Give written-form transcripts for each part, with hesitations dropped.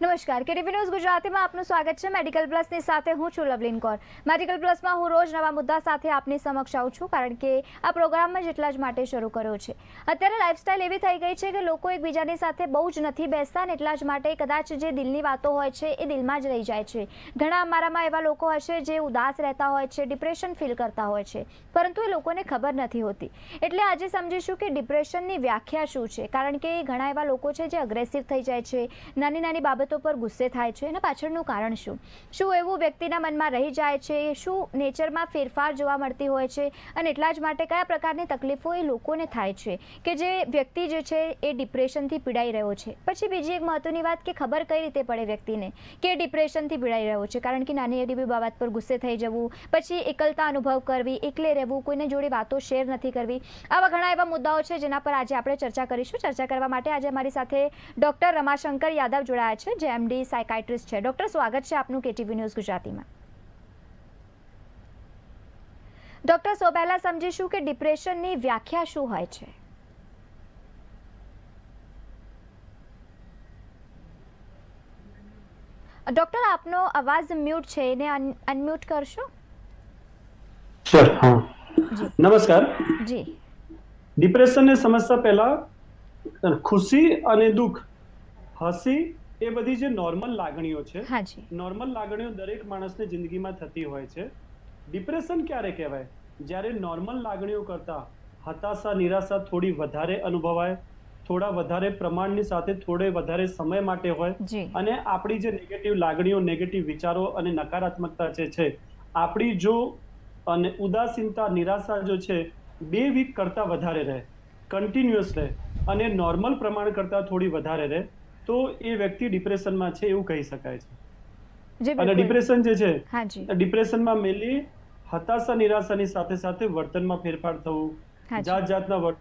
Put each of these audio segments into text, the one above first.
નમસ્કાર, KTV news ગુજરાતીમાં આપનું સ્વાગત છે। મેડિકલ પ્લસની સાથે હું છું લવલીન કૌર। મેડિકલ પ્લસમાં હું રોજ નવા મુદ્દા સાથે આપની સમક્ષ આવું છું, કારણ કે આ પ્રોગ્રામમાં જેટલા જ માટે શરૂ કર્યો છે। અત્યારે લાઇફસ્ટાઇલ એવી થઈ ગઈ છે કે લોકો એકબીજાની સાથે બહુ જ નથી બેસતા ને એટલા જ માટે કદાચ જે દિલની વાતો હોય છે એ દિલમાં જ રહી જાય છે। ઘણા અમારામાં એવા લોકો હશે જે ઉદાસ રહેતા હોય છે, ડિપ્રેશન ફીલ કરતા હોય છે, પરંતુ એ લોકોને ખબર નથી હોતી। એટલે આજે સમજીશું કે ડિપ્રેશનની વ્યાખ્યા શું છે, કારણ કે ઘણા એવા લોકો છે જે અગ્રેસિવ થઈ જાય છે, નાની નાની બાબતો પર ગુસ્સે થાય છે। એના પાછળનું કારણ શું એવું વ્યક્તિના મનમાં રહી જાય છે, શું નેચરમાં ફેરફાર જોવા મળતી હોય છે, અને એટલા જ માટે કયા પ્રકારની તકલીફો એ લોકોને થાય છે કે જે વ્યક્તિ જે છે એ ડિપ્રેશનથી પીડાઈ રહ્યો છે। પછી બીજી એક મહત્વની વાત કે ખબર કઈ રીતે પડે વ્યક્તિને કે ડિપ્રેશનથી પીડાઈ રહ્યો છે, કારણ કે નાની એવી બાબત પર ગુસ્સે થઈ જવું, પછી એકલતા અનુભવ કરવી, એકલે રહેવું, કોઈને જોડે વાતો શેર નથી કરવી, આવા ઘણા એવા મુદ્દાઓ છે જેના પર આજે આપણે ચર્ચા કરીશું। ચર્ચા કરવા માટે આજે અમારી સાથે ડોક્ટર રમાશંકર યાદવ જોડાયા છે, જે એમડી સાયકાઇટ્રિસ્ટ છે। ડોક્ટર, સ્વાગત છે આપનું કેટીવી ન્યૂઝ ગુજરાતીમાં। ડોક્ટર, સૌ પહેલા સમજીશું કે ડિપ્રેશનની વ્યાખ્યા શું હોય છે। ડોક્ટર, આપનો અવાજ મ્યુટ છે, એને અનમ્યુટ કરશો? સર, હા, જી નમસ્કાર। જી ડિપ્રેશનને સમજતા પહેલા ખુશી અને દુઃખ, હસી એ બધી જે નોર્મલ લાગણીઓ છે, હા જી નોર્મલ લાગણીઓ દરેક માણસની જિંદગીમાં થતી હોય છે। ડિપ્રેશન ક્યારે કહેવાય? જ્યારે નોર્મલ લાગણીઓ કરતા હતાશા, નિરાશા થોડી વધારે અનુભવાય, થોડા વધારે પ્રમાણની સાથે થોડે વધારે સમય માટે હોય, જી અને આપણી જે નેગેટિવ લાગણીઓ, નેગેટિવ વિચારો અને નકારાત્મકતા જે છે, આપણી જો અને ઉદાસીનતા, નિરાશા જો છે 2 વીક કરતા વધારે રહે, કન્ટિન્યુઅસ રહે અને નોર્મલ પ્રમાણ કરતા થોડી વધારે રહે, તો એ વ્યક્તિ ડિપ્રેશનમાં છે એવું કહી શકાય છે। જી અને બિલકુલ, ડિપ્રેશન જે છે, હા જી ડિપ્રેશનમાં મેનલી હતાશા, નિરાશાની સાથે સાથે વર્તનમાં ફેરફાર થવું, હા જી જાત જાતના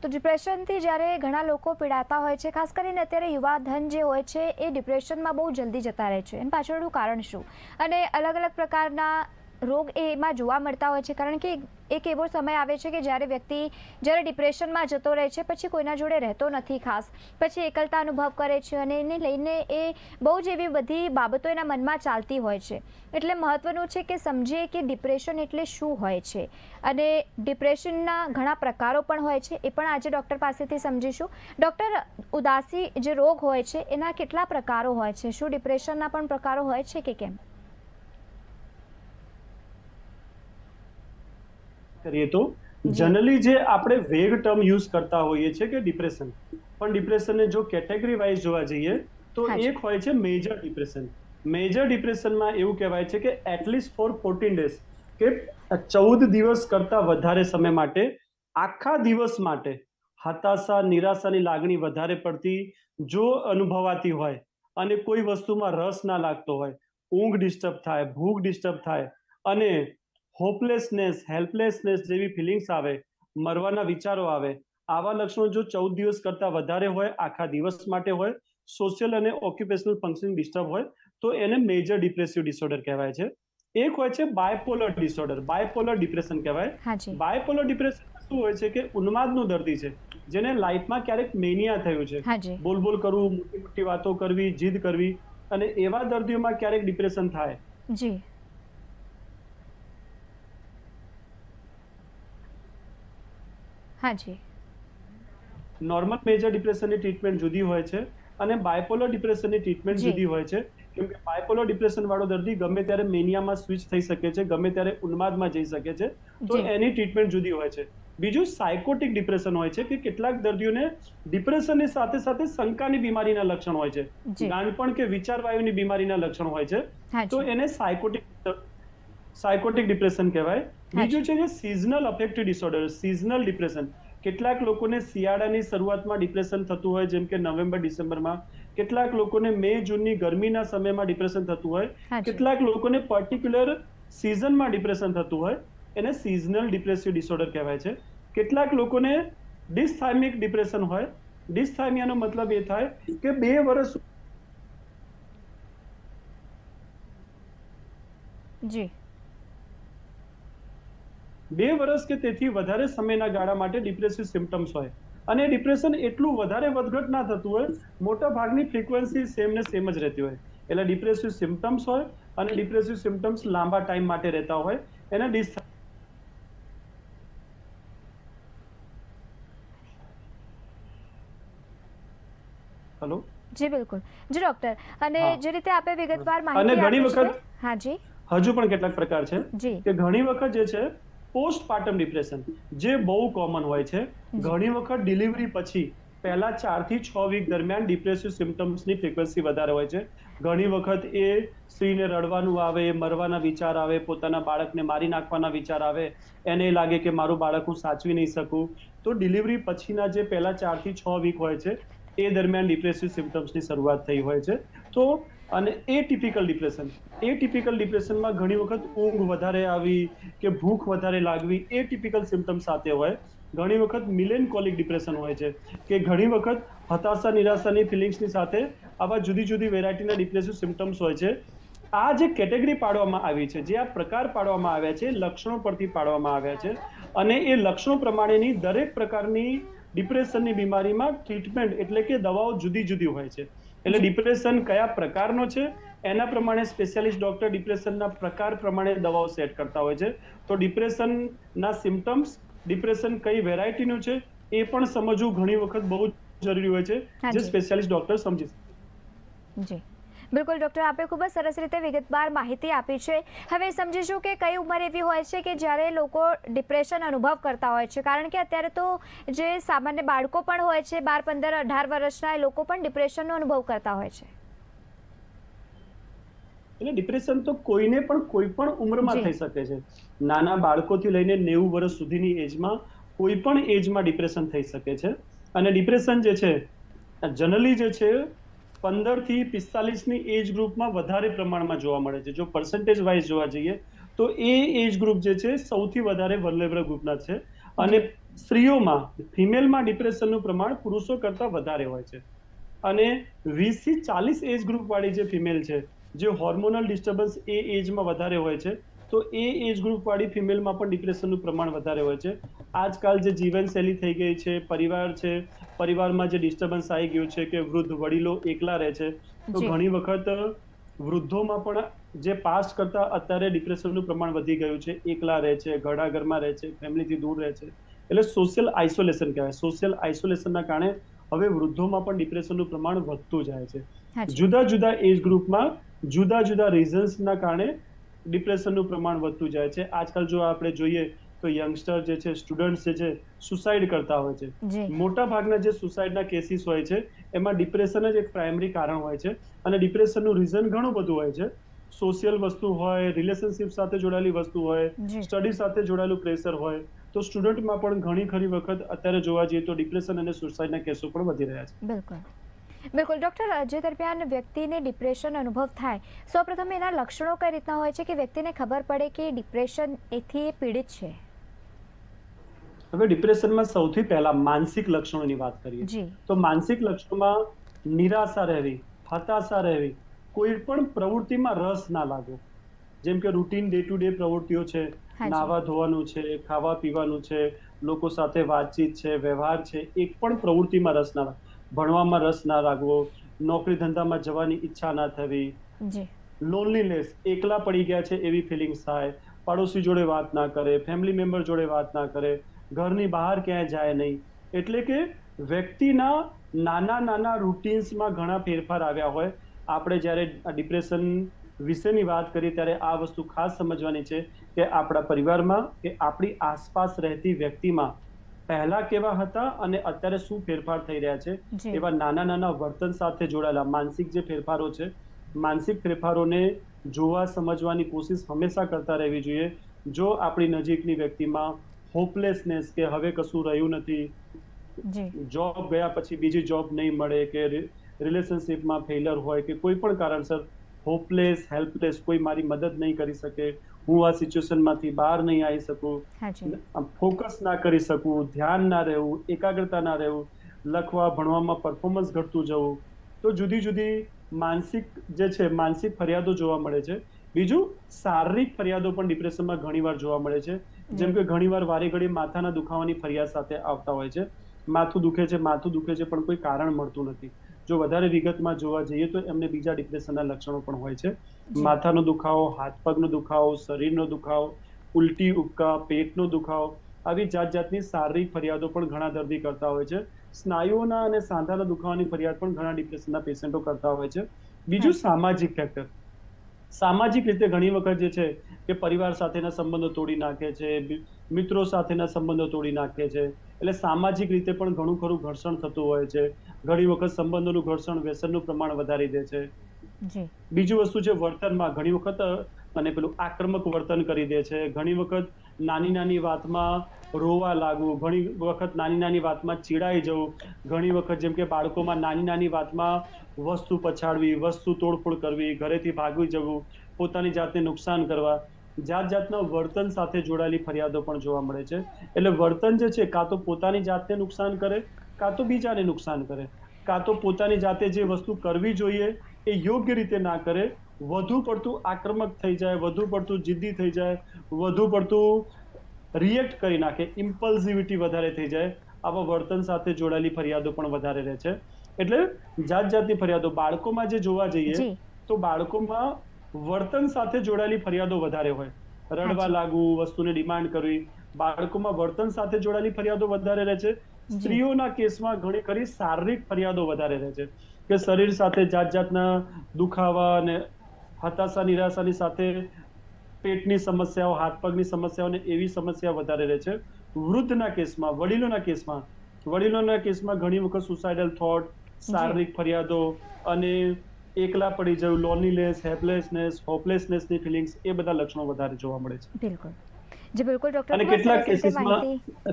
તો ડિપ્રેશનથી જ્યારે ઘણા લોકો પીડાતા હોય છે, ખાસ કરીને અત્યારે યુવા ધન જે હોય છે એ ડિપ્રેશનમાં બહુ જલ્દી જતા રહે છે, એના પાછળનું કારણ શું? અને અલગ અલગ પ્રકારના રોગ એમાં જોવા મળતા હોય છે, કારણ કે એક એવો સમય આવે છે કે જ્યારે વ્યક્તિ જ્યારે ડિપ્રેશનમાં જતો રહે છે, પછી કોઈના જોડે રહેતો નથી, ખાસ પછી એકલતા અનુભવ કરે છે, અને એને લઈને એ બહુ જ એવી બધી બાબતો એના મનમાં ચાલતી હોય છે। એટલે મહત્વનું છે કે સમજીએ કે ડિપ્રેશન એટલે શું હોય છે, અને ડિપ્રેશનના ઘણા પ્રકારો પણ હોય છે, એ પણ આજે ડૉક્ટર પાસેથી સમજીશું। ડૉક્ટર, ઉદાસી જે રોગ હોય છે એના કેટલા પ્રકારો હોય છે? શું ડિપ્રેશનના પણ પ્રકારો હોય છે કે કેમ? કરીએ તો જી જનરલી જે આપણે વેગ ટર્મ યુઝ કરતા હોઈએ છીએ કે ડિપ્રેશન, પણ ડિપ્રેશનને જો કેટેગરી વાઇઝ જોવા જઈએ તો હા જી એક હોય છે મેજર ડિપ્રેશન। મેજર ડિપ્રેશનમાં એવું કહેવાય છે કે એટલીસ્ટ ફોર 14 ડેઝ, કે 14 દિવસ કરતા વધારે સમય માટે, આખા દિવસ માટે હતાશા, નિરાશાની લાગણી વધારે પડતી જો અનુભવાતી હોય, અને કોઈ વસ્તુમાં રસ ના લાગતો હોય, ઊંઘ ડિસ્ટર્બ થાય, ભૂખ ડિસ્ટર્બ થાય, અને હોપલેસનેસ, હેલ્પલેસનેસ જેવી ફિલિંગ્સ આવે, મરવાના વિચારો આવે, આવા લક્ષણો જો 14 દિવસ કરતા વધારે હોય, આખા દિવસ માટે હોય, સોશિયલ અને ઓક્યુપેશનલ ફંક્શનિંગ ડિસ્ટર્બ હોય, તો એને મેજર ડિપ્રેસિવ ડિસઓર્ડર કહેવાય છે। એક હોય છે બાયપોલર ડિસઓર્ડર, બાયપોલર ડિપ્રેશન કહેવાય। હા જી બાયપોલર ડિપ્રેશન શું હોય છે કે ઉન્માદનો દર્દી છે, જેને લાઈફમાં ક્યારેક મેનિયા થયું છે, હા જી બોલ બોલ કરવું, મોટી મોટી વાતો કરવી, જીદ કરવી, અને એવા દર્દીઓમાં ક્યારેક ડિપ્રેશન થાય। જી હા જી નોર્મલ મેજર ડિપ્રેશનની ટ્રીટમેન્ટ જુદી હોય છે, અને બાયપોલર ડિપ્રેશનની ટ્રીટમેન્ટ જી જુદી હોય છે, કેમ કે બાયપોલર ડિપ્રેશન વાળો દર્દી ગમે ત્યારે મેનિયામાં સ્વિચ થઈ શકે છે, ગમે ત્યારે ઉન્માદમાં જઈ શકે છે, તો જી એની ટ્રીટમેન્ટ જુદી હોય છે। બીજું સાયકોટિક ડિપ્રેશન હોય છે, કે કેટલાક દર્દીઓને ડિપ્રેશનની સાથે સાથે શંકાની બીમારીના લક્ષણ હોય છે, જી ગાંડપણ કે વિચારવાયુની બીમારીના લક્ષણ હોય છે, હા તો જી એને સાયકોટિક ડિપ્રેશન કહેવાય। હા બીજું જી છે જે seasonal affective disorder, seasonal depression. કેટલાક લોકોને શિયાળાની શરૂઆતમાં ડિપ્રેશન થતું હોય, જેમ કે નવેમ્બર ડિસેમ્બરમાં, કેટલાક લોકોને મે જૂનની ગરમીના સમયમાં ડિપ્રેશન થતું હોય, હા જી કેટલાક લોકોને પર્ટિક્યુલર સિઝનમાં ડિપ્રેશન થતું હોય, એને સિઝનલ ડિપ્રેસિવ ડિસઓર્ડર કહેવાય છે। કેટલાક લોકોને ડિસથાઇમિક ડિપ્રેશન હોય, ડિસ્થાઇમિયાનો મતલબ એ થાય કે 2 વર્ષ જી 2 વર્ષ કે તેથી વધારે સમયના ગાળા માટે ડિપ્રેસિવ સિમ્પટમ્સ હોય, અને ડિપ્રેશન એટલું વધારે વધઘટ ના થતું હોય, મોટા ભાગની ફ્રીક્વન્સી સેમ ને સેમ જ રહેતી હોય. એટલે ડિપ્રેસિવ સિમ્પટમ્સ હોય અને ડિપ્રેસિવ સિમ્પટમ્સ લાંબા ટાઈમ માટે રહેતા હોય. એને હેલો જી બિલકુલ જી ડૉક્ટર, અને હા. જે રીતે આપે વિગતવાર અને માહિતી ઘણી આપી છે. વખત હા જી હજુ પણ કેટલાક પ્રકાર છે જી કે ઘણી વખત જે છે પોસ્ટપાર્ટમ ડિપ્રેશન જે બહુ કોમન હોય છે. જી. ઘણી વખત ડિલિવરી પછી પહેલા 4 થી 6 વીક દરમિયાન ડિપ્રેસિવ સિમ્પટમ્સની ફ્રીક્વન્સી વધારે હોય છે. ઘણી વખત એ સ્ત્રીને રડવાનું આવે, મરવાના વિચાર આવે, પોતાના બાળકને મારી નાખવાના વિચાર આવે, એને લાગે કે મારું બાળક હું સાચવી નહીં શકું. તો ડિલિવરી પછીના જે પહેલા 4 થી 6 વીક હોય છે એ દરમિયાન ડિપ્રેસિવ સિમ્પટમ્સની શરૂઆત થઈ હોય છે. તો અને એટિપિકલ ડિપ્રેશનમાં ઘણી વખત ઊંઘ વધારે આવી કે ભૂખ વધારે લાગવી એ ટિપિકલ સિમ્પટમ સાથે હોય. ઘણી વખત મિલેન્કોલિક ડિપ્રેશન હોય છે કે ઘણી વખત હતાશા નિરાશાની ફિલિંગ્સની સાથે આવા જુદી જુદી વેરાયટીના ડિપ્રેસિવ સિમ્પટમ્સ હોય છે. આ જે કેટેગરી પાડવામાં આવી છે, જે આ પ્રકાર પાડવામાં આવ્યા છે, લક્ષણો પરથી પાડવામાં આવ્યા છે, અને એ લક્ષણો પ્રમાણેની દરેક પ્રકારની ડિપ્રેશનની બીમારીમાં ટ્રીટમેન્ટ એટલે કે દવાઓ જુદી જુદી હોય છે. એટલે ડિપ્રેશન કયા પ્રકારનો છે એના પ્રમાણે સ્પેશિયાલિસ્ટ ડોક્ટર ડિપ્રેશનના પ્રકાર પ્રમાણે દવાઓ સેટ કરતા હોય છે. તો ડિપ્રેશનના સિમ્પટમ્સ, ડિપ્રેશન કઈ વેરાયટીનું છે એ પણ સમજવું ઘણી વખત બહુ જરૂરી હોય છે, જે સ્પેશિયાલિસ્ટ ડોક્ટર સમજી શકે. જી બિલકુલ ડૉક્ટર, આપે ખૂબ જ સરસ રીતે વિગતવાર માહિતી આપી છે. હવે સમજીશું કે કઈ ઉંમર એવી હોય છે કે જ્યારે લોકો ડિપ્રેશન અનુભવ કરતા હોય છે, કારણ કે અત્યારે તો જે સામાન્ય બાળકો પણ હોય છે 12, 15, 18 વર્ષના, એ લોકો પણ ડિપ્રેશનનો અનુભવ કરતા હોય છે. એટલે ડિપ્રેશન તો કોઈને પણ કોઈ પણ ઉંમરમાં થઈ શકે છે. નાના બાળકોથી લઈને 90 વર્ષ સુધીની એજમાં કોઈ પણ એજમાં ડિપ્રેશન થઈ શકે છે. અને ડિપ્રેશન જે છે જનરલી જે છે 15 થી 45ની એજ ગ્રુપમાં વધારે પ્રમાણમાં જોવા મળે છે. જો પર્સન્ટેજ વાઇઝ જોવા જઈએ તો એ એજ ગ્રુપ જે છે સૌથી વધારે વલ્નરેબલ ગ્રુપના છે. અને સ્ત્રીઓમાં, ફિમેલમાં ડિપ્રેશનનું પ્રમાણ પુરુષો કરતાં વધારે હોય છે. અને 20 થી 40 એજ ગ્રુપ વાળી જે ફિમેલ છે, જે હોર્મોનલ ડિસ્ટર્બન્સ એ એજમાં વધારે હોય છે, તો એ એજ ગ્રુપ વાળી ફિમેલમાં પણ ડિપ્રેશનનું પ્રમાણ વધારે હોય છે. આજકાલ જે જીવનશૈલી થઈ ગઈ છે, પરિવાર છે, પરિવારમાં જે ડિસ્ટર્બન્સ આવી ગયું છે કે વૃદ્ધ વડીલો એકલા રહે છે, તો ઘણી વખત વૃદ્ધોમાં પણ જે પાસ્ટ કરતા અત્યારે ડિપ્રેશનનું પ્રમાણ વધી ગયું છે. એકલા રહે છે, ઘણા ઘરમાં રહે છે, ફેમિલીથી દૂર રહે છે, એટલે સોશિયલ આઇસોલેશન કહેવાય. સોશિયલ આઇસોલેશનના કારણે હવે વૃદ્ધોમાં પણ ડિપ્રેશનનું પ્રમાણ વધતું જાય છે. જુદા જુદા એજ ગ્રુપમાં જુદા જુદા રીઝન્સના કારણે ડિપ્રેશનનું પ્રમાણ વધતું જાય છે. આજકાલ જો આપણે જોઈએ તો યંગસ્ટર જે છે, સ્ટુડન્ટ્સ જે છે, સુસાઇડ કરતા હોય છે. મોટા ભાગના જે સુસાઇડના કેસીસ હોય છે એમાં ડિપ્રેશન જ એક પ્રાઇમરી કારણ હોય છે. અને ડિપ્રેશનનું રીઝન ઘણું બધું હોય છે. સોશિયલ વસ્તુ હોય, રિલેશનશિપ સાથે જોડાયેલી વસ્તુ હોય, સ્ટડી સાથે જોડાયેલું પ્રેશર હોય. તો સ્ટુડન્ટમાં પણ ઘણી ખરી વખત અત્યારે જોવા જઈએ તો ડિપ્રેશન અને સુસાઇડના કેસો પણ વધી રહ્યા છે. બિલકુલ બિલકુલ ડૉક્ટર, જે દરમિયાન વ્યક્તિને ડિપ્રેશન અનુભવ થાય, સૌપ્રથમ એના લક્ષણો કઈ રીતના હોય છે કે વ્યક્તિને ખબર પડે કે ડિપ્રેશન એથી પીડિત છે? હવે ડિપ્રેશનમાં સૌથી પહેલા માનસિક લક્ષણોની વાત કરીએ તો માનસિક લક્ષણોમાં નિરાશા રહેવી, હતાશા રહેવી, કોઈ પણ પ્રવૃત્તિમાં રસ ના લાગવો. જેમ કે રૂટીન ડે ટુ ડે પ્રવૃત્તિઓ છે, નાવા ધોવાનું છે, ખાવા પીવાનું છે, લોકો સાથે વાતચીત છે, વ્યવહાર છે, એક પણ પ્રવૃત્તિમાં રસ ના લાગવો, ભણવામાં રસ ના લાગવો, નોકરી ધંધામાં જવાની ઈચ્છા ના થવી, લોનલીનેસ, એકલા પડી ગયા છે એવી ફિલિંગ્સ થાય, પાડોશી જોડે વાત ના કરે, ફેમિલી મેમ્બર જોડે વાત ના કરે, ઘરની બહાર ક્યાંય જાય નહીં. એટલે કે વ્યક્તિના નાના નાના રૂટીન્સમાં ઘણા ફેરફાર આવ્યા હોય. આપણે જ્યારે ડિપ્રેશન વિશેની વાત કરીએ ત્યારે આ વસ્તુ ખાસ સમજવાની છે કે આપણા પરિવારમાં કે આપણી આસપાસ રહેતી વ્યક્તિમાં પહેલા કેવા હતા અને અત્યારે શું ફેરફાર થઈ રહ્યા છે, એવા નાના નાના વર્તન સાથે જોડાયેલા માનસિક જે ફેરફારો છે, માનસિક ફેરફારોને જોવા સમજવાની કોશિશ હંમેશા કરતા રહેવી જોઈએ. જો આપણી નજીકની વ્યક્તિમાં હોપલેસનેસ કે હવે કશું રહ્યું નથી, જોબ ગયા પછી બીજી જોબ નહીં મળે, કે રિલેશનશિપમાં ફેલર હોય, કે કોઈ પણ કારણસર હોપલેસ, હેલ્પલેસ, કોઈ મારી મદદ નહીં કરી શકે, હું આ સિચ્યુએશનમાંથી બહાર નહીં આવી શકું, ફોકસ ના કરી શકું, ધ્યાન ના રહેવું, એકાગ્રતા ના રહેવું, લખવા ભણવામાં પરફોર્મન્સ ઘટતું જવું, તો જુદી જુદી માનસિક ફરિયાદો જોવા મળે છે. બીજું શારીરિક ફરિયાદો પણ ડિપ્રેશનમાં ઘણીવાર જોવા મળે છે. જેમ કે ઘણીવાર વારે ઘડી માથાના દુખાવાની ફરિયાદ સાથે આવતા હોય છે. માથું દુખે છે પણ કોઈ કારણ મળતું નથી. જો વધારે વિગતમાં જોવા જઈએ તો એમને બીજા ડિપ્રેશનના લક્ષણો પણ હોય છે. માથાનો દુખાવો, હાથ પગનો દુખાવો, શરીરનો દુખાવો, ઉલટી ઉબકા, પેટનો દુખાવો, આવી જાત જાતની શારીરિક ફરિયાદો પણ ઘણા દર્દી કરતા હોય છે. સ્નાયુઓના અને સાંધાના દુખાવાની ફરિયાદ પણ ઘણા ડિપ્રેશનના પેશન્ટો કરતા હોય છે. બીજું સામાજિક ફેક્ટર. સામાજિક રીતે ઘણી વખત જે છે કે પરિવાર સાથેના સંબંધો તોડી નાખે છે, મિત્રો સાથેના સંબંધો તોડી નાખે છે. એટલે સામાજિક રીતે પણ ઘણું ખરું ઘર્ષણ થતું હોય છે. ઘણી વખત સંબંધોનું ઘર્ષણ વ્યસનનું પ્રમાણ વધારી દે છે. બીજું વસ્તુ છે વર્તનમાં ઘણી વખત અને પેલું આક્રમક વર્તન કરી દે છે. ઘણી વખત નાની નાની વાતમાં રોવા લાગવું, ઘણી વખત નાની નાની વાતમાં ચીડાઈ જવું, ઘણી વખત જેમ કે બાળકોમાં નાની નાની વાતમાં વસ્તુ પછાડવી, વસ્તુ તોડફોડ કરવી, ઘરેથી ભાગી જવું, પોતાની જાતને નુકસાન કરવા, જાત જાતના વર્તન સાથે જોડાયેલી ફરિયાદો પણ જોવા મળે છે. એટલે વર્તન જે છે કાં તો પોતાની જાતને નુકસાન કરે, કાં તો બીજાને નુકસાન કરે, કાં તો પોતાની જાતે જે વસ્તુ કરવી જોઈએ એ યોગ્ય રીતે ના કરે, વધુ પડતું આક્રમક થઈ જાય, વધુ પડતું જિદ્દી થઈ જાય, વધુ પડતું રિએક્ટ કરી નાખે, ઇમ્પલ્સિવિટી વધારે થઈ જાય. આવા વર્તન સાથે જોડાયેલી ફરિયાદો પણ વધારે રહે છે. એટલે જાત જાતની ફરિયાદો બાળકોમાં જે જોવા જઈએ તો બાળકોમાં વર્તન સાથે જોડાયેલી ફરિયાદો વધારે હોય. રડવા લાગવું, વસ્તુને ડિમાન્ડ કરવી, બાળકોમાં વર્તન સાથે જોડાયેલી ફરિયાદો વધારે રહે છે. સ્ત્રીઓના કેસમાં ઘણી ખરી શારીરિક ફરિયાદો વધારે રહે છે કે શરીર સાથે જાત જાતના દુખાવા અને હતાશા નિરાશાની સાથે પેટની સમસ્યાઓ, હાથ પગની સમસ્યાઓ ને એવી સમસ્યા વધારે રહે છે. વૃદ્ધના કેસમાં, વડીલોના કેસમાં ઘણી વખત સુસાઇડલ થોટ, શારીરિક ફરિયાદો અને એકલા પડી જવું, લોનલીનેસ, હેલ્પલેસનેસ, હોપલેસનેસની ફિલિંગ્સ, એ બધા લક્ષણો વધારે જોવા મળે છે. બિલકુલ જી બિલકુલ ડોક્ટર. અને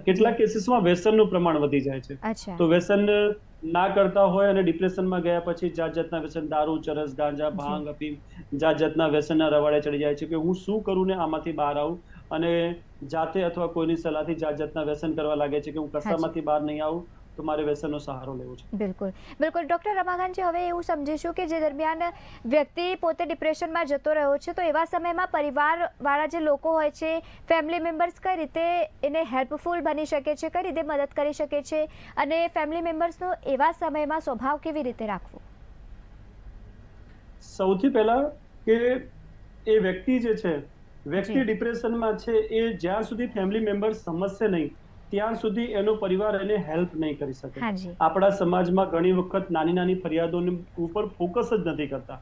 કેટલાક કેસીસમાં વ્યસનનું પ્રમાણ વધી જાય છે. તો વ્યસન ના કરતા હોય અને ડિપ્રેશનમાં ગયા પછી જાત જાતના વ્યસન, દારૂ, ચરસ, ગાંજા, ભાંગ, અફીમ, જાત જાતના વ્યસનના રવાડે ચડી જાય છે કે હું શું કરું ને આમાંથી બહાર આવું, અને જાતે અથવા કોઈની સલાહથી જાત જાતના વ્યસન કરવા લાગે છે કે હું કશામાંથી બહાર નહીં આવું તો મારે વ્યસનનો સહારો લેવો છે. બિલકુલ બિલકુલ ડોક્ટર રમાકાંતજી, હવે એવું સમજીશું કે જે દરમિયાન વ્યક્તિ પોતે ડિપ્રેશનમાં જતો રહ્યો છે તો એવા સમયમાં પરિવારવાળા જે લોકો હોય છે, ફેમિલી મેમ્બર્સ કઈ રીતે એને હેલ્પફુલ બની શકે છે, કઈ રીતે મદદ કરી શકે છે, અને ફેમિલી મેમ્બર્સનો એવા સમયમાં સ્વભાવ કેવી રીતે રાખવો? સૌથી પહેલા કે એ વ્યક્તિ જે છે, વ્યક્તિ ડિપ્રેશનમાં છે, એ જ્યાં સુધી ફેમિલી મેમ્બર્સ સમજશે નહીં ત્યાં સુધી એનો પરિવાર એને હેલ્પ નહીં કરી શકે. આપણા સમાજમાં ઘણી વખત નાની નાની ફરિયાદો ઉપર ફોકસ જ નથી કરતા.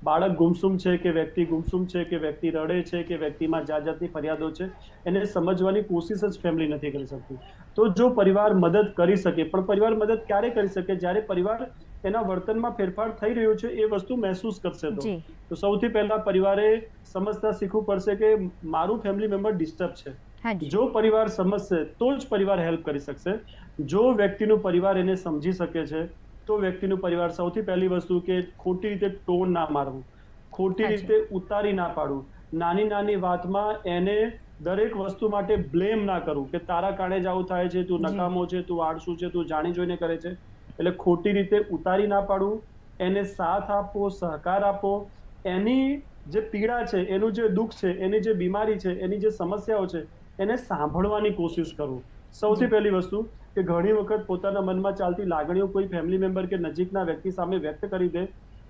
બાળક ગુમસુમ છે કે વ્યક્તિ ગુમસુમ છે કે વ્યક્તિ રડે છે કે વ્યક્તિમાં જાત જાતની ફરિયાદો છે, એને સમજવાની કોશિશ જ ફેમિલી નથી કરી શકતી. તો જો પરિવાર મદદ કરી શકે, પણ પરિવાર મદદ ક્યારે કરી શકે? જ્યારે પરિવાર એના વર્તનમાં ફેરફાર થઈ રહ્યો છે એ વસ્તુ મહેસૂસ કરશે. તો સૌથી પહેલા પરિવારે સમજતા શીખવું પડશે કે મારું ફેમિલી મેમ્બર ડિસ્ટર્બ છે. જો પરિવાર સમજશે તો જ પરિવાર હેલ્પ કરી શકશે. જો વ્યક્તિનું પરિવાર એને સમજી શકે છે તો વ્યક્તિનું પરિવાર, સૌથી પહેલી વસ્તુ કે ખોટી રીતે ટોન ના મારવું, ખોટી રીતે ઉતારી ના પાડવું, નાની નાની વાતમાં એને દરેક વસ્તુ માટે બ્લેમ ના કરવું કે તારા કારણે જ આવું થાય છે, તું નકામો છે, તું આળસુ છે, તું જાણી જોઈને કરે છે. એટલે ખોટી રીતે ઉતારી ના પાડવું, એને સાથ આપવો, સહકાર આપવો, એની જે પીડા છે, એનું જે દુઃખ છે, એની જે બીમારી છે, એની જે સમસ્યાઓ છે એને સાંભળવાની કોશિશ કરવું. સૌથી પહેલી વસ્તુ કે ઘણી વખત પોતાના મનમાં ચાલતી લાગણીઓ કોઈ ફેમિલી મેમ્બર કે નજીકના વ્યક્તિ સામે વ્યક્ત કરી દે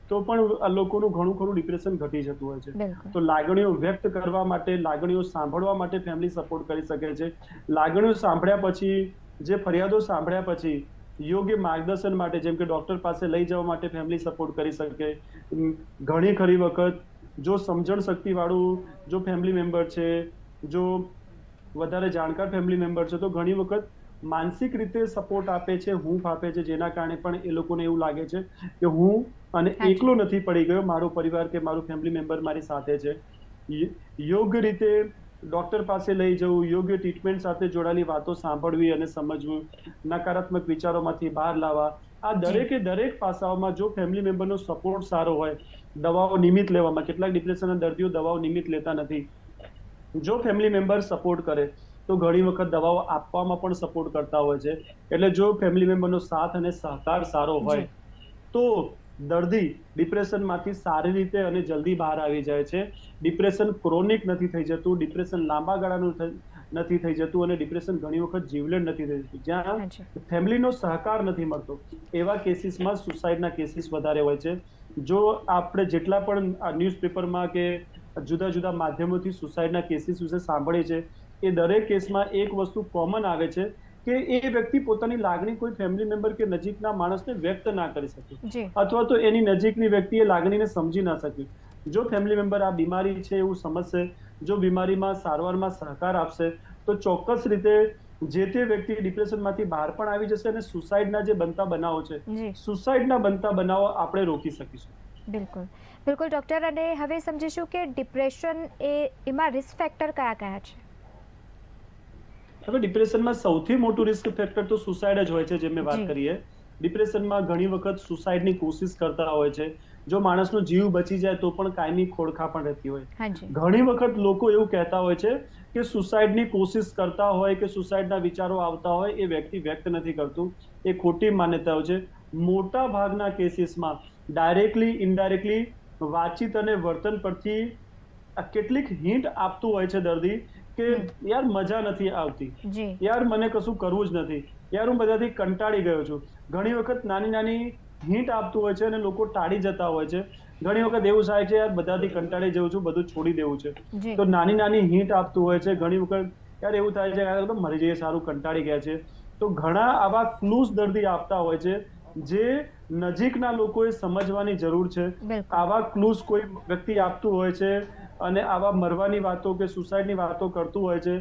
તો પણ લોકોનું ઘણું ખરું ડિપ્રેશન ઘટી જતું હોય છે. તો લાગણીઓ વ્યક્ત કરવા માટે, લાગણીઓ સાંભળવા માટે ફેમિલી સપોર્ટ કરી શકે છે. લાગણીઓ સાંભળ્યા પછી, જે ફરિયાદો સાંભળ્યા પછી યોગ્ય માર્ગદર્શન માટે, જેમ કે ડોક્ટર પાસે લઈ જવા માટે ફેમિલી સપોર્ટ કરી શકે. ઘણી ખરી વખત જો સમજણ શક્તિ વાળું જો ફેમિલી મેમ્બર છે, જો વધારે જાણકાર ફેમિલી મેમ્બર છે તો ઘણી વખત માનસિક રીતે સપોર્ટ આપે છે, હૂંફ આપે છે, જેના કારણે પણ એ લોકોને એવું લાગે છે કે હું અને એકલો નથી પડી ગયો, મારો પરિવાર કે મારું ફેમિલી મેમ્બર મારી સાથે છે. યોગ્ય રીતે ડોક્ટર પાસે લઈ જવું, યોગ્ય ટ્રીટમેન્ટ સાથે જોડાયેલી વાતો સાંભળવી અને સમજવું, નકારાત્મક વિચારોમાંથી બહાર લાવવા, આ દરેકે દરેક પાસાઓમાં જો ફેમિલી મેમ્બરનો સપોર્ટ સારો હોય, દવાઓ નિયમિત લેવામાં, કેટલાક ડિપ્રેશનના દર્દીઓ દવાઓ નિયમિત લેતા નથી, જો ફેમિલી મેમ્બર સપોર્ટ કરે તો ઘણી વખત દવાઓ આપવામાં પણ સપોર્ટ કરતા હોય છે. એટલે જો ફેમિલી મેમ્બરનો સાથ અને સહકાર સારો હોય જી તો દર્દી ડિપ્રેશનમાંથી સારી રીતે અને જલ્દી બહાર આવી જાય છે. ડિપ્રેશન ક્રોનિક નથી થઈ જતું, ડિપ્રેશન લાંબા ગાળાનું નથી થઈ જતું અને ડિપ્રેશન ઘણી વખત જીવલેણ નથી થઈ જતું. જ્યાં હાજી ફેમિલીનો સહકાર નથી મળતો એવા કેસીસમાં સુસાઇડના કેસીસ વધારે હોય છે. જો આપણે જેટલા પણ ન્યૂઝપેપરમાં કે જુદા જુદા માધ્યમોથી સુસાઇડના કેસીસ વિશે સાંભળીએ છે, એ દરેક કેસમાં એક વસ્તુ કોમન આવે છે કે એ વ્યક્તિ પોતાની લાગણી કોઈ ફેમિલી મેમ્બર કે નજીકના માણસને વ્યક્ત ના કરી શકે, જી અથવા તો એની નજીકની વ્યક્તિ એ લાગણીને સમજી ના શકે. જો ફેમિલી મેમ્બર આ બીમારી છે એવું સમજશે, જો બીમારીમાં સારવારમાં સહકાર આપશે, તો ચોક્કસ રીતે જે તે વ્યક્તિ ડિપ્રેશનમાંથી બહાર પણ આવી જશે અને સુસાઇડના જે બનતા બનાવો છે, જી સુસાઇડના બનતા બનાવો આપણે રોકી શકીશું. બિલકુલ બિલકુલ ડૉક્ટર, અને હવે સમજીશું કે ડિપ્રેશન એમાં રિસ્ક ફેક્ટર કયા કયા છે? હવે ડિપ્રેશનમાં સૌથી મોટું રિસ્ક ફેક્ટર તો સુસાઇડ જ હોય છે, જેમ મેં વાત જી કરીએ. ડિપ્રેશનમાં ઘણી વખત સુસાઇડની કોશિશ કરતા હોય છે. જો માણસનો જીવ બચી જાય તો પણ કાયમી ખોડખા પણ રહેતી હોય. હાજી ઘણી વખત લોકો એવું કહેતા હોય છે કે સુસાઇડની કોશિશ કરતા હોય કે સુસાઇડના વિચારો આવતા હોય એ વ્યક્તિ વ્યક્ત નથી કરતું. એ ખોટી માન્યતાઓ છે. મોટા ભાગના કેસીસમાં ડાયરેક્ટલી ઇનડાયરેક્ટલી વાતચીત અને વર્તન પરથી કેટલીક હિન્ટ આપતું હોય છે દર્દી કે યાર મજા નથી આવતી, જી યાર મને કશું કરવું જ નથી, યાર હું બધાથી કંટાળી ગયો છું. ઘણી વખત નાની નાની હિન્ટ આપતું હોય છે અને લોકો ટાળી જતા હોય છે. ઘણી વખત એવું થાય છે યાર બધાથી કંટાળી જવું છું, બધું છોડી દેવું છે. જી તો નાની નાની હિન્ટ આપતું હોય છે. ઘણી વખત યાર એવું થાય છે યાર તો મરી જઈએ સારું, કંટાળી ગયા છે. તો ઘણા આવા ક્લૂઝ દર્દી આપતા હોય છે જે નજીકના લોકોએ સમજવાની જરૂર છે. બિલકુલ આવા ક્લૂઝ કોઈ વ્યક્તિ આપતું હોય છે અને આવા મરવાની વાતો કે સુસાઇડની વાતો કરતું હોય છે,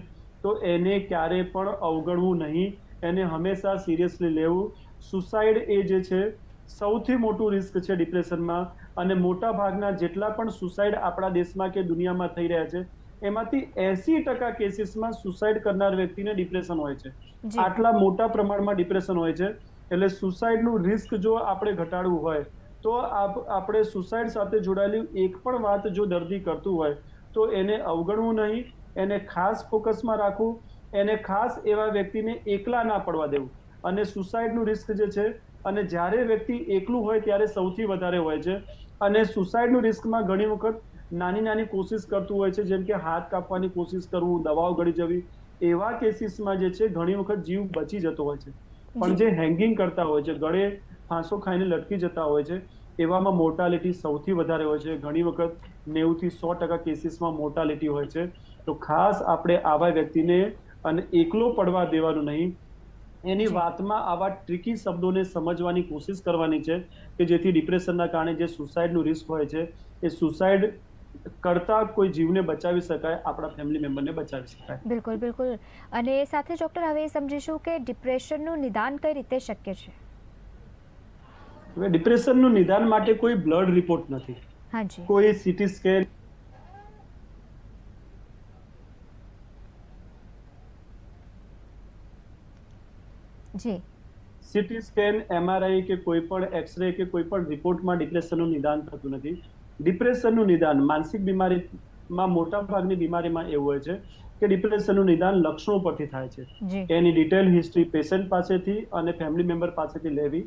તો એને ક્યારે પણ અવગણવું નહીં, એને હંમેશા સિરિયસલી લેવું. સુસાઇડ એ જે છે સૌથી મોટું રિસ્ક છે ડિપ્રેશનમાં. અને મોટા ભાગના જેટલા પણ સુસાઇડ આપણા દેશમાં કે દુનિયામાં થઈ રહ્યા છે, એમાંથી 80% કેસીસમાં સુસાઇડ કરનાર વ્યક્તિને ડિપ્રેશન હોય છે. જી આટલા મોટા પ્રમાણમાં ડિપ્રેશન હોય છે. એટલે સુસાઇડનું રિસ્ક જો આપણે ઘટાડવું હોય તો આપણે સુસાઇડ સાથે જોડાયેલી એક પણ વાત જો દર્દી કરતું હોય તો એને અવગણવું નહીં, એને ખાસ ફોકસમાં રાખવું, એને ખાસ એવા વ્યક્તિને એકલા ના પડવા દેવું. અને સુસાઇડનું રિસ્ક જે છે, અને જ્યારે વ્યક્તિ એકલું હોય ત્યારે સૌથી વધારે હોય છે. અને સુસાઇડનું રિસ્કમાં ઘણી વખત નાની નાની કોશિશ કરતું હોય છે, જેમ કે હાથ કાપવાની કોશિશ કરવું, દવાઓ ગળી જવી. એવા કેસીસમાં જે છે ઘણી વખત જીવ બચી જતો હોય છે. પણ જે હેંગિંગ કરતા હોય છે, ગળે ફાંસો ખાઈને લટકી જતા હોય છે, એવામાં મોર્ટાલિટી સૌથી વધારે હોય છે. ઘણી વખત 90 થી 100% કેસીસમાં મોર્ટાલિટી હોય છે. તો ખાસ આપણે આવા વ્યક્તિને અને એકલો પડવા દેવાનું નહીં. એની વાતમાં આવા ટ્રિકી શબ્દોને સમજવાની કોશિશ કરવાની છે કે જેથી ડિપ્રેશનના કારણે જે સુસાઇડનું રિસ્ક હોય છે એ સુસાઇડ કરતા કોઈ જીવને બચાવી શકાય, આપણા ફેમિલી મેમ્બરને બચાવી શકાય. બિલકુલ બિલકુલ. અને સાથે ડૉક્ટર હવે સમજીશું કે ડિપ્રેશનનું નિદાન કઈ રીતે શક્ય છે? હવે ડિપ્રેશનનું નિદાન માટે કોઈ બ્લડ રિપોર્ટ નથી, હાજી કોઈ સીટી સ્કેન જી સીટી સ્કેન, MRI કે કોઈ પણ એક્સરે કે કોઈ પણ રિપોર્ટમાં ડિપ્રેશનનું નિદાન થતું નથી. ડિપ્રેશનનું નિદાન માનસિક બીમારીમાં મોટા ભાગની બીમારીમાં એવું હોય છે કે ડિપ્રેશનનું નિદાન લક્ષણો પરથી થાય છે. જી એની ડિટેલ હિસ્ટ્રી પેશન્ટ પાસેથી અને ફેમિલી મેમ્બર પાસેથી લેવી,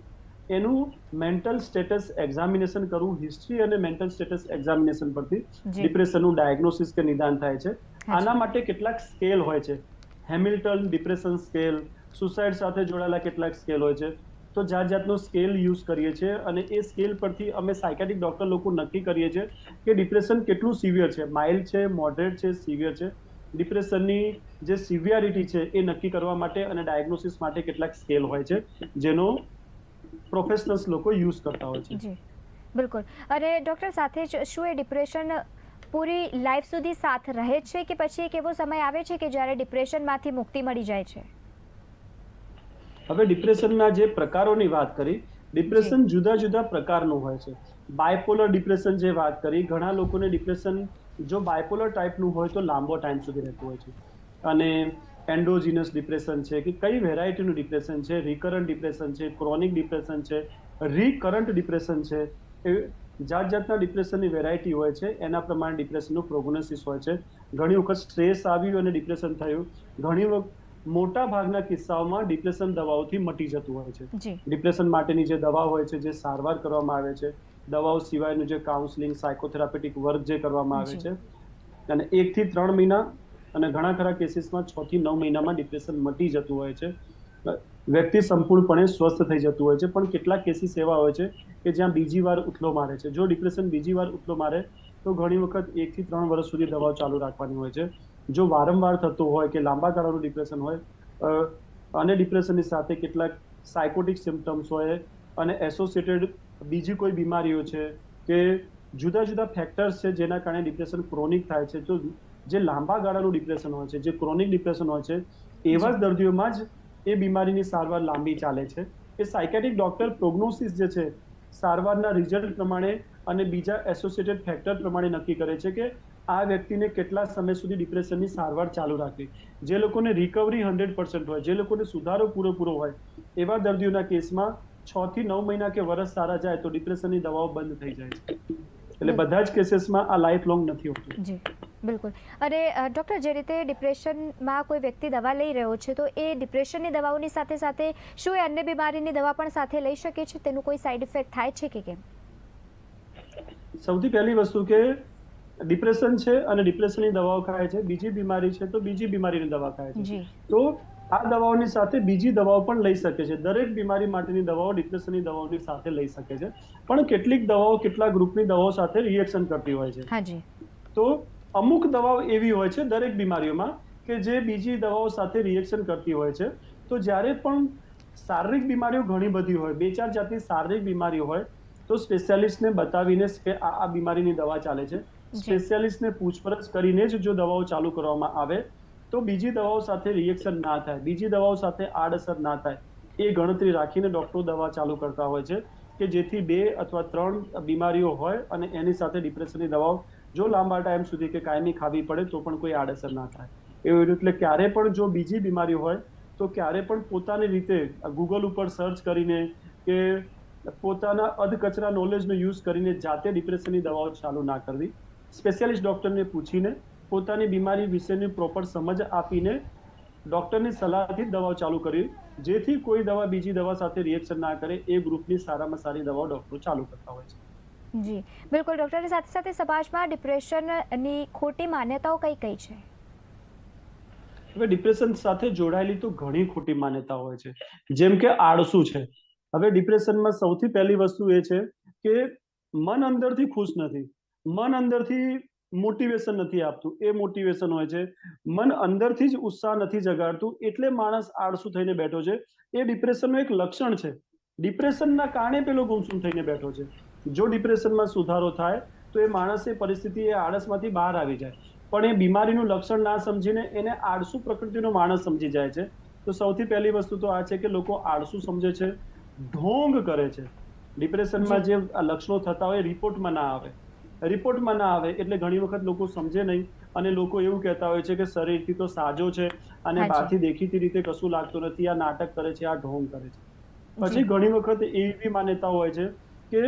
એનું મેન્ટલ સ્ટેટસ એક્ઝામિનેશન કરવું. હિસ્ટ્રી અને મેન્ટલ સ્ટેટસ એક્ઝામિનેશન પરથી ડિપ્રેશનનું ડાયગ્નોસિસ કે નિદાન થાય છે. આના માટે કેટલાક સ્કેલ હોય છે, હેમિલ્ટન ડિપ્રેશન સ્કેલ, સુસાઇડ સાથે જોડાયેલા કેટલાક સ્કેલ હોય છે. તો જાત જાતનો સ્કેલ યુઝ કરીએ છીએ અને એ સ્કેલ પરથી અમે સાયકાટ્રિક ડોક્ટર લોકો નક્કી કરીએ છીએ કે ડિપ્રેશન કેટલું સિવિયર છે, માઇલ્ડ છે, મોડરેટ છે, સિવિયર છે. ડિપ્રેશનની જે સિવિયરિટી છે એ નક્કી કરવા માટે અને ડાયગ્નોસિસ માટે કેટલાક સ્કેલ હોય છે જેનો પ્રોફેશનલ્સ લોકો યુઝ કરતા હોય છે. જી બિલકુલ. અને ડૉક્ટર સાથે જ શું એ ડિપ્રેશન પૂરી લાઈફ સુધી સાથ રહે છે કે પછી એક એવો સમય આવે છે કે જ્યારે ડિપ્રેશનમાંથી મુક્તિ મળી જાય છે? હવે ડિપ્રેશનના જે પ્રકારોની વાત કરી, ડિપ્રેશન જુદા જુદા પ્રકારનું હોય છે. બાયપોલર ડિપ્રેશન જે વાત કરી, ઘણા લોકોને ડિપ્રેશન જો બાયપોલર ટાઈપનું હોય તો લાંબો ટાઈમ સુધી રહેતું હોય છે. અને એન્ડોજીનસ ડિપ્રેશન છે કે કઈ વેરાયટીનું ડિપ્રેશન છે, રિકરન્ટ ડિપ્રેશન છે, ક્રોનિક ડિપ્રેશન છે, રિકરન્ટ ડિપ્રેશન છે. જાત જાતના ડિપ્રેશનની વેરાયટી હોય છે, એના પ્રમાણે ડિપ્રેશનનું પ્રોગ્નોસિસ હોય છે. ઘણી વખત સ્ટ્રેસ આવ્યું અને ડિપ્રેશન થયું. ઘણી વખત મોટા ભાગના કિસ્સાઓમાં ડિપ્રેશન દવાઓથી મટી જતું હોય છે. જી ડિપ્રેશન માટેની જે દવા હોય છે, જે સારવાર કરવામાં આવે છે, દવાઓ સિવાયનું જે કાઉન્સેલિંગ સાયકોથેરાપેટિક વર્ક જે કરવામાં આવે જી છે, અને 1 થી 3 મહિના અને ઘણા ખરા કેસીસમાં 6 થી 9 મહિનામાં ડિપ્રેશન મટી જતું હોય છે. વ્યક્તિ સંપૂર્ણપણે સ્વસ્થ થઈ જતું હોય છે. પણ કેટલાક કેસીસ એવા હોય છે કે જ્યાં બીજી વાર ઉથલો મારે છે. જો ડિપ્રેશન બીજી વાર ઉથલો મારે તો ઘણી વખત 1 થી 3 વર્ષ સુધી દવાઓ ચાલુ રાખવાની હોય છે. જો વારંવાર થતું હોય કે લાંબા ગાળાનું ડિપ્રેશન હોય અને ડિપ્રેશનની સાથે કેટલાક સાયકોટિક સિમ્પટમ્સ હોય અને એસોસિએટેડ બીજી કોઈ બીમારીઓ છે કે જુદા જુદા ફેક્ટર્સ છે જેના કારણે ડિપ્રેશન ક્રોનિક થાય છે, તો જે લાંબા ગાળાનું ડિપ્રેશન હોય છે, જે ક્રોનિક ડિપ્રેશન હોય છે, એવા જ દર્દીઓમાં જ એ બીમારીની સારવાર લાંબી ચાલે છે. એ સાયકેટ્રિક ડોક્ટર પ્રોગ્નોસિસ જે છે સારવારના રિઝલ્ટ પ્રમાણે અને બીજા એસોસિએટેડ ફેક્ટર પ્રમાણે નક્કી કરે છે કે આ વ્યક્તિને કેટલા સમય સુધી ડિપ્રેશનની સારવાર ચાલુ રાખવી. જે લોકોને રિકવરી 100% હોય, જે લોકોને સુધારો પૂરેપૂરો હોય, એવા દર્દીઓના કેસમાં 6 થી 9 મહિના કે વર્ષ સારા જાય તો ડિપ્રેશનની દવાઓ બંધ થઈ જાય છે. એટલે બધા જ કેસીસમાં આ લાઈફ લોંગ નથી હોતું. જી બિલકુલ. અને ડૉક્ટર, જે રીતે ડિપ્રેશનમાં કોઈ વ્યક્તિ દવા લઈ રહ્યો છે તો એ ડિપ્રેશનની દવાઓની સાથે સાથે શું એ અન્ય બીમારીની દવા પણ સાથે લઈ શકે છે? તેનું કોઈ સાઈડ ઇફેક્ટ થાય છે કે કેમ? સૌથી પહેલી વસ્તુ કે ડિપ્રેશન છે અને ડિપ્રેશનની દવાઓ ખાય છે, બીજી બીમારી છે તો બીજી બીમારીની દવા ખાય છે. જી તો આ દવાઓની સાથે બીજી દવાઓ પણ લઈ શકે છે. દરેક બીમારી માટેની દવાઓ ડિપ્રેશનની દવાઓની સાથે લઈ શકે છે. પણ કેટલીક દવાઓ કેટલાક ગ્રુપની દવાઓ સાથે રિએક્શન કરતી હોય છે. હાજી. તો અમુક દવાઓ એવી હોય છે દરેક બીમારીઓમાં કે જે બીજી દવાઓ સાથે રિએક્શન કરતી હોય છે. તો જ્યારે પણ શારીરિક બીમારીઓ ઘણી બધી હોય, 2-4 જાતની શારીરિક બીમારીઓ હોય, તો સ્પેશિયાલિસ્ટને બતાવીને કે આ બીમારીની દવા ચાલે છે, સ્પેશિયાલિસ્ટને પૂછપરછ કરીને જ જો દવાઓ ચાલુ કરવામાં આવે તો બીજી દવાઓ સાથે રિએક્શન ના થાય, બીજી દવાઓ સાથે આડઅસર ના થાય, એ ગણતરી રાખીને ડોક્ટરો દવા ચાલુ કરતા હોય છે કે જેથી 2 અથવા 3 બીમારીઓ હોય અને એની સાથે ડિપ્રેશનની દવાઓ જો લાંબા ટાઈમ સુધી કે કાયમી ખાવી પડે તો પણ કોઈ આડઅસર ના થાય. એવું એટલે ક્યારે પણ જો બીજી બીમારી હોય તો ક્યારે પણ પોતાની રીતે ગૂગલ ઉપર સર્ચ કરીને કે પોતાના અધકચરા નોલેજનો યુઝ કરીને જાતે ડિપ્રેશનની દવાઓ ચાલુ ના કરવી. સ્પેશિયાલિસ્ટ ડોક્ટરને પૂછીને પોતાની બીમારી વિશેની પ્રોપર સમજ આપીને ડોક્ટરની સલાહથી દવાઓ ચાલુ કરવી, જેથી કોઈ દવા બીજી દવા સાથે રિએક્શન ના કરે. એ ગ્રુપની સારામાં સારી દવાઓ ડોક્ટરો ચાલુ કરતા હોય છે. જી બિલકુલ. ડૉક્ટરની સાથે સાથે સમાજમાં ડિપ્રેશનની ખોટી માન્યતાઓ કઈ કઈ છે? હવે ડિપ્રેશન સાથે જોડાયેલી તો ઘણી ખોટી માન્યતાઓ હોય છે, જેમ કે આળસુ છે. હવે ડિપ્રેશનમાં સૌથી પહેલી વસ્તુ એ છે કે મન અંદરથી ખુશ નથી, મન અંદરથી મોટિવેશન નથી આપતું, એ મોટિવેશન હોય છે. મન અંદરથી જ ઉત્સાહ નથી જગાડતું, એટલે માણસ આળસુ થઈને બેઠો છે. એ ડિપ્રેશનનું એક લક્ષણ છે. ડિપ્રેશનના કારણે પેલો ગુમસુમ થઈને બેઠો છે. જો ડિપ્રેશનમાં સુધારો થાય તો એ માણસ એ પરિસ્થિતિ એ આળસમાંથી બહાર આવી જાય. પણ એ બીમારીનું લક્ષણ ના સમજીને એને આળસુ પ્રકૃતિનો માણસ સમજી જાય છે. તો સૌથી પહેલી વસ્તુ તો આ છે કે લોકો આળસુ સમજે છે, ઢોંગ કરે છે. ડિપ્રેશનમાં જે લક્ષણો થતા હોય રિપોર્ટમાં ના આવે, રિપોર્ટમાં ના આવે એટલે ઘણી વખત લોકો સમજે નહીં અને લોકો એવું કહેતા હોય છે કે શરીરથી તો સાજો છે અને બહારથી દેખીતી રીતે કશું લાગતું નથી, આ નાટક કરે છે, આ ઢોંગ કરે છે. પછી ઘણી વખત એવી માન્યતાઓ હોય છે કે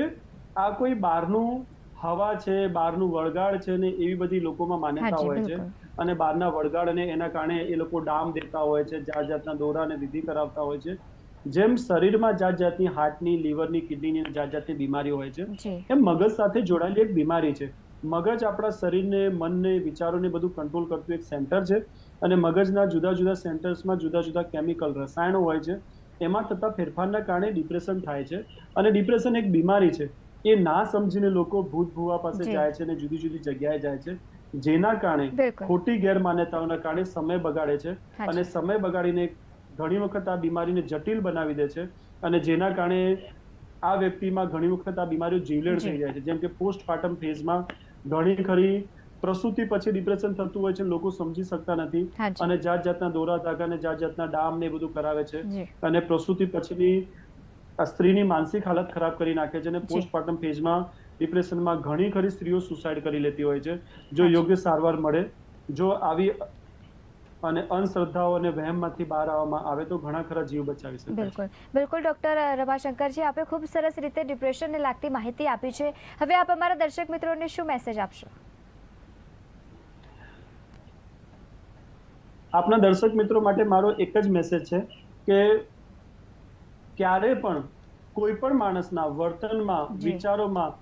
આ કોઈ બહારનું હવા છે, બહારનું વળગાડ છે ને એવી બધી લોકોમાં માન્યતા હોય છે. અને બહારના વળગાડને એના કારણે એ લોકો ડામ દેતા હોય છે, જાત જાતના દોરાને વિધિ કરાવતા હોય છે. જેમ શરીરમાં જાત જાતની હાર્ટની, લીવરની, કિડનીની જાત જાતની બીમારીઓ હોય છે, એમ મગજ સાથે જોડાયેલી એક બીમારી છે. મગજ આપણા શરીરને, મનને, વિચારોને બધું કંટ્રોલ કરતું એક સેન્ટર છે અને મગજના જુદા જુદા સેન્ટર્સમાં જુદા જુદા કેમિકલ રસાયણો હોય છે. એમાં થતા ફેરફારના કારણે ડિપ્રેશન થાય છે અને ડિપ્રેશન એક બીમારી છે. એ ના સમજીને લોકો ભૂત ભુવા પાસે જાય છે અને જુદી જુદી જગ્યાએ જાય છે, જેના કારણે ખોટી ગેરમાન્યતાઓના કારણે સમય બગાડે છે અને સમય બગાડીને ઘણી વખત આ બીમારીને જટિલ બનાવી દે છે અને જેના કારણે આ વ્યક્તિમાં ઘણી વખત આ બીમારીઓ જીવલેણ થઈ જાય છે. જેમ કે પોસ્ટપાર્ટમ ફેઝમાં ઘણી ખરી પ્રસૂતિ પછી ડિપ્રેશન થતું હોય છે, લોકો સમજી શકતા નથી અને જાત જાતના દોરા ધાગા અને જાત જાતના ડામ ને બધું કરાવે છે અને પ્રસૂતિ પછીની સ્ત્રીની માનસિક હાલત ખરાબ કરી નાખે છે અને પોસ્ટપાર્ટમ ફેઝમાં ડિપ્રેશનમાં ઘણી ખરી સ્ત્રીઓ સુસાઇડ કરી લેતી હોય છે. જો યોગ્ય સારવાર મળે, જો આવી અને અંધશ્રદ્ધાઓ અને વહેમમાંથી બહાર આવવામાં આવે તો ઘણા ખરા જીવ બચાવી શકાય છે. બિલકુલ બિલકુલ ડૉક્ટર રમાશંકરજી, આપે ખૂબ સરસ રીતે ડિપ્રેશનને લાગતી માહિતી આપી છે. હવે આપ અમારા દર્શક મિત્રોને શું મેસેજ આપશો? આપના દર્શક મિત્રો માટે મારો એક જ મેસેજ છે કે ક્યારે પણ કોઈ પણ માણસના વર્તનમાં, વિચારોમાં,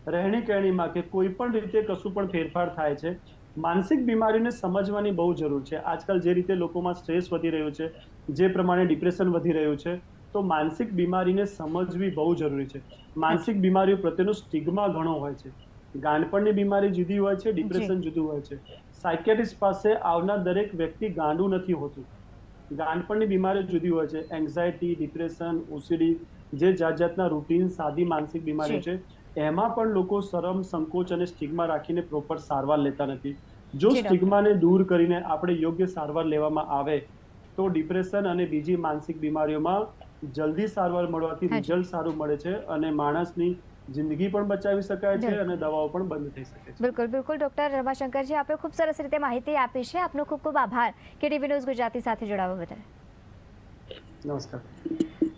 રહેણી કહેણીમાં કે કોઈ પણ રીતે કશું પણ ફેરફાર થાય છે, માનસિક બીમારીને સમજવાની બહુ જરૂર છે. આજકાલ જે રીતે લોકોમાં સ્ટ્રેસ વધી રહ્યું છે, જે પ્રમાણે ડિપ્રેશન વધી રહ્યું છે, તો માનસિક બીમારીને સમજવી બહુ જરૂરી છે. માનસિક બીમારીઓ પ્રત્યેનો સ્ટિગ્મા ઘણો હોય છે. ગાંડપણની બીમારી જુદી હોય છે, ડિપ્રેશન જુદું હોય છે. સાયકેટ્રિસ્ટ પાસે આવનાર દરેક વ્યક્તિ ગાંડું નથી હોતું. ગાંડપણની બીમારી જુદી હોય છે. એન્ઝાયટી, ડિપ્રેશન, ઓસીડી, જે જાત જાતના રૂટીન સાદી માનસિક બીમારીઓ છે, એમાં પણ લોકો શરમ, સંકોચ અને સ્ટિગ્મા રાખીને પ્રોપર સારવાર લેતા નથી. જો સ્ટિગ્માને દૂર કરીને આપણે યોગ્ય સારવાર લેવામાં આવે તો ડિપ્રેશન અને બીજી માનસિક બીમારીઓમાં જલ્દી સારવાર મળવાથી રિઝલ્ટ સારું મળે છે અને માણસની જિંદગી પણ બચાવી શકાય છે અને દવાઓ પણ બંધ થઈ શકે છે. બિલકુલ બિલકુલ ડૉક્ટર રમાશંકરજી, આપે ખૂબ સરસ રીતે માહિતી આપી છે. આપનો ખૂબ ખૂબ આભાર કે ટીવી ન્યૂઝ ગુજરાતી સાથે જોડાવા બદલ. નમસ્કાર.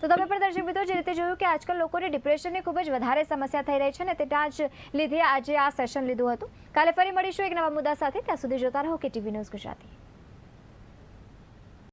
તો તમે પણ દર્શક મિત્રો જે રીતે જોયું કે આજકાલ લોકોને ડિપ્રેશનની ખૂબ જ વધારે સમસ્યા થઈ રહી છે ને તેના જ લીધે આજે આ સેશન લીધું હતું. કાલે ફરી મળીશું એક નવા મુદ્દા સાથે. ત્યાં સુધી જોતા રહો કે ટીવી ન્યૂઝ ગુજરાતી.